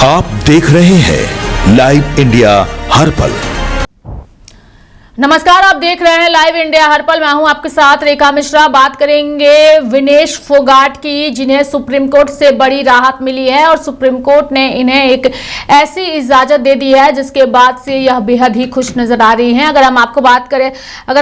आप देख रहे हैं लाइव इंडिया हर पल। नमस्कार, आप देख रहे हैं लाइव इंडिया हर पल। मैं हूं आपके साथ रेखा मिश्रा। बात करेंगे विनेश फोगाट की, जिन्हें सुप्रीम कोर्ट से बड़ी राहत मिली है और सुप्रीम कोर्ट ने इन्हें एक ऐसी इजाजत दे दी है जिसके बाद से यह बेहद ही खुश नजर आ रही हैं। अगर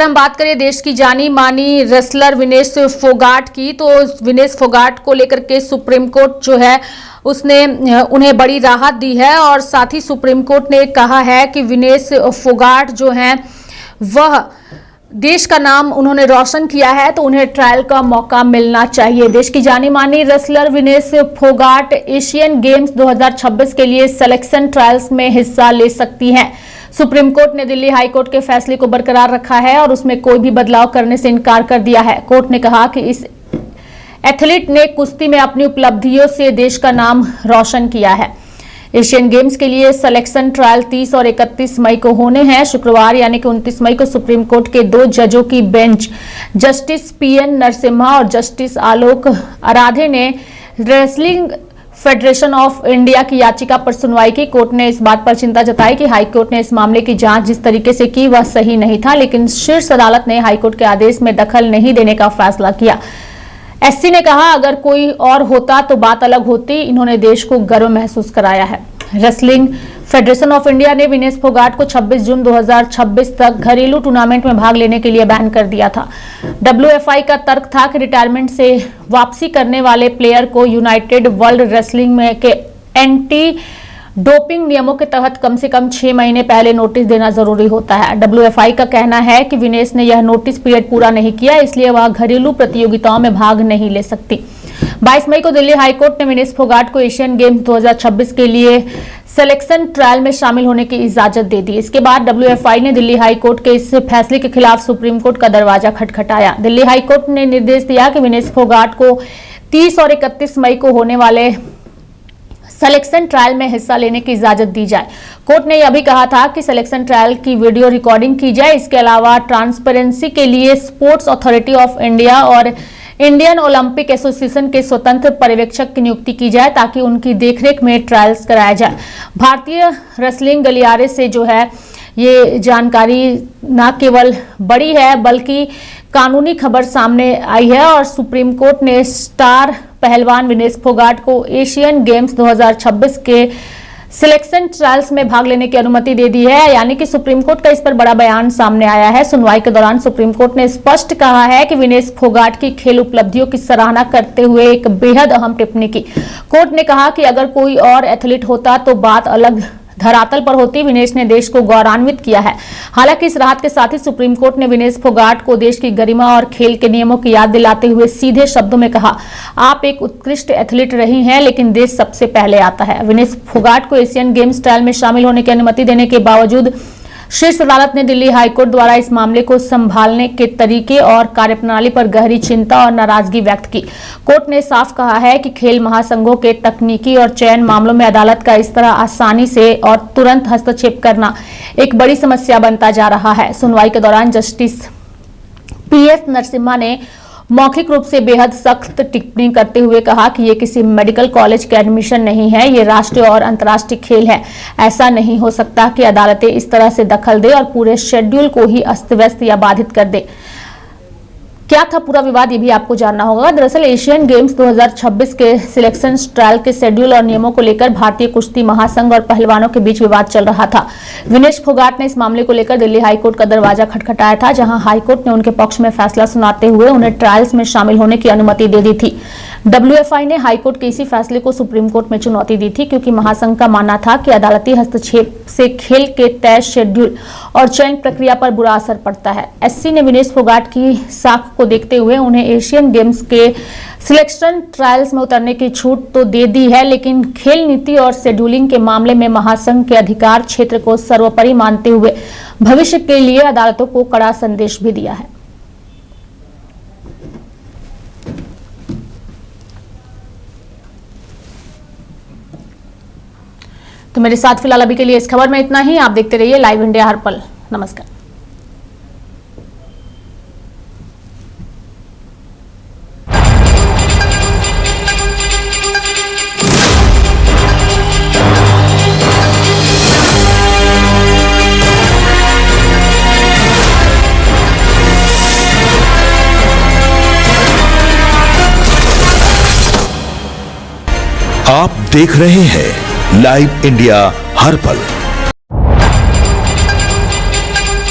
हम बात करें देश की जानी मानी रेसलर विनेश फोगाट की, तो विनेश फोगाट को लेकर के सुप्रीम कोर्ट जो है उसने उन्हें बड़ी राहत दी है और साथ ही सुप्रीम कोर्ट ने कहा है कि विनेश फोगाट जो हैं वह देश का नाम उन्होंने रोशन किया है, तो उन्हें ट्रायल का मौका मिलना चाहिए। देश की जानी मानी wrestler Vinesh Phogat Asian games 2026 के लिए सिलेक्शन ट्रायल्स में हिस्सा ले सकती हैं। सुप्रीम कोर्ट ने दिल्ली हाई कोर्ट के फैसले को बरकरार रखा है और उसमें कोई भी बदलाव करने से इनकार कर दिया है। कोर्ट ने कहा कि इस एथलीट ने कुश्ती में अपनी उपलब्धियों से देश का नाम रोशन किया है। एशियन गेम्स के लिए सिलेक्शन ट्रायल 30 और 31 मई को होने हैं। शुक्रवार यानी कि 29 मई को सुप्रीम कोर्ट के 2 जजों की बेंच जस्टिस पीएन नरसिम्हा और जस्टिस आलोक आराधे ने रेसलिंग फेडरेशन ऑफ इंडिया की याचिका पर सुनवाई की। कोर्ट ने इस बात पर चिंता जताई कि हाईकोर्ट ने इस मामले की जांच जिस तरीके से की वह सही नहीं था, लेकिन शीर्ष अदालत ने हाईकोर्ट के आदेश में दखल नहीं देने का फैसला किया। एससी ने कहा, अगर कोई और होता तो बात अलग होती। इन्होंने देश को गर्व महसूस कराया है। रेसलिंग फेडरेशन ऑफ इंडिया ने विनेश फोगाट को 26 जून 2026 तक घरेलू टूर्नामेंट में भाग लेने के लिए बैन कर दिया था। डब्ल्यूएफआई का तर्क था कि रिटायरमेंट से वापसी करने वाले प्लेयर को यूनाइटेड वर्ल्ड रेसलिंग में के एंटी डोपिंग नियमों के तहत कम से कम 6 महीने पहले नोटिस देना जरूरी होता है। डब्ल्यूएफआई का कहना है कि विनेश ने यह नोटिस पीरियड पूरा नहीं किया, इसलिए वह घरेलू प्रतियोगिताओं में भाग नहीं ले सकती। 22 मई को दिल्ली हाईकोर्ट ने विनेश फोगाट को एशियन गेम्स 2026 के लिए सिलेक्शन ट्रायल में शामिल होने की इजाजत दे दी। इसके बाद डब्ल्यूएफआई ने दिल्ली हाईकोर्ट के इस फैसले के खिलाफ सुप्रीम कोर्ट का दरवाजा खटखटाया। दिल्ली हाईकोर्ट ने निर्देश दिया कि विनेश फोगाट को 30 और 31 मई को होने वाले सिलेक्शन ट्रायल में हिस्सा लेने की इजाजत दी जाए। कोर्ट ने यह भी कहा था कि सिलेक्शन ट्रायल की वीडियो रिकॉर्डिंग की जाए। इसके अलावा ट्रांसपेरेंसी के लिए स्पोर्ट्स अथॉरिटी ऑफ इंडिया और इंडियन ओलंपिक एसोसिएशन के स्वतंत्र पर्यवेक्षक की नियुक्ति की जाए ताकि उनकी देखरेख में ट्रायल्स कराया जाए। भारतीय रेसलिंग गलियारे से जो है ये जानकारी न केवल बड़ी है बल्कि कानूनी खबर सामने आई है और सुप्रीम कोर्ट ने स्टार पहलवान विनेश फोगाट को एशियन गेम्स 2026 के सिलेक्शन ट्रायल्स में भाग लेने की अनुमति दे दी है। यानी कि सुप्रीम कोर्ट का इस पर बड़ा बयान सामने आया है। सुनवाई के दौरान सुप्रीम कोर्ट ने स्पष्ट कहा है कि विनेश फोगाट की खेल उपलब्धियों की सराहना करते हुए एक बेहद अहम टिप्पणी की। कोर्ट ने कहा कि अगर कोई और एथलीट होता तो बात अलग धरातल पर होती। विनेश ने देश को गौरवान्वित किया है। हालांकि इस राहत के साथ ही सुप्रीम कोर्ट ने विनेश फोगाट को देश की गरिमा और खेल के नियमों की याद दिलाते हुए सीधे शब्दों में कहा, आप एक उत्कृष्ट एथलीट रही हैं, लेकिन देश सबसे पहले आता है। विनेश फोगाट को एशियन गेम्स ट्रायल में शामिल होने की अनुमति देने के बावजूद शीर्ष अदालत ने दिल्ली हाईकोर्ट द्वारा इस मामले को संभालने के तरीके और कार्यप्रणाली पर गहरी चिंता और नाराजगी व्यक्त की। कोर्ट ने साफ कहा है कि खेल महासंघों के तकनीकी और चयन मामलों में अदालत का इस तरह आसानी से और तुरंत हस्तक्षेप करना एक बड़ी समस्या बनता जा रहा है। सुनवाई के दौरान जस्टिस पीएस नरसिम्हा ने मौखिक रूप से बेहद सख्त टिप्पणी करते हुए कहा कि ये किसी मेडिकल कॉलेज के एडमिशन नहीं है, ये राष्ट्रीय और अंतर्राष्ट्रीय खेल है। ऐसा नहीं हो सकता कि अदालतें इस तरह से दखल दे और पूरे शेड्यूल को ही अस्त व्यस्त या बाधित कर दे। क्या था पूरा विवाद, ये भी आपको जानना होगा। दरअसल एशियन गेम्स 2026 के सिलेक्शन ट्रायल के शेड्यूल और नियमों को लेकर भारतीय कुश्ती महासंघ और पहलवानों के बीच विवाद चल रहा था। विनेश फोगाट ने इस मामले को लेकर दिल्ली हाईकोर्ट का दरवाजा खटखटाया था, जहां हाईकोर्ट ने उनके पक्ष में फैसला सुनाते हुए उन्हें ट्रायल्स में शामिल होने की अनुमति दे दी थी। डब्ल्यूएफआई ने हाईकोर्ट के इसी फैसले को सुप्रीम कोर्ट में चुनौती दी थी, क्योंकि महासंघ का मानना था कि अदालती हस्तक्षेप से खेल के तय शेड्यूल और चयन प्रक्रिया पर बुरा असर पड़ता है। एससी ने विनेश फोगाट की साख को देखते हुए उन्हें एशियन गेम्स के सिलेक्शन ट्रायल्स में उतरने की छूट तो दे दी है, लेकिन खेल नीति और शेड्यूलिंग के मामले में महासंघ के अधिकार क्षेत्र को सर्वोपरि मानते हुए भविष्य के लिए अदालतों को कड़ा संदेश भी दिया है। तो मेरे साथ फिलहाल अभी के लिए इस खबर में इतना ही। आप देखते रहिए लाइव इंडिया हर पल। नमस्कार। आप देख रहे हैं लाइव इंडिया हर पल।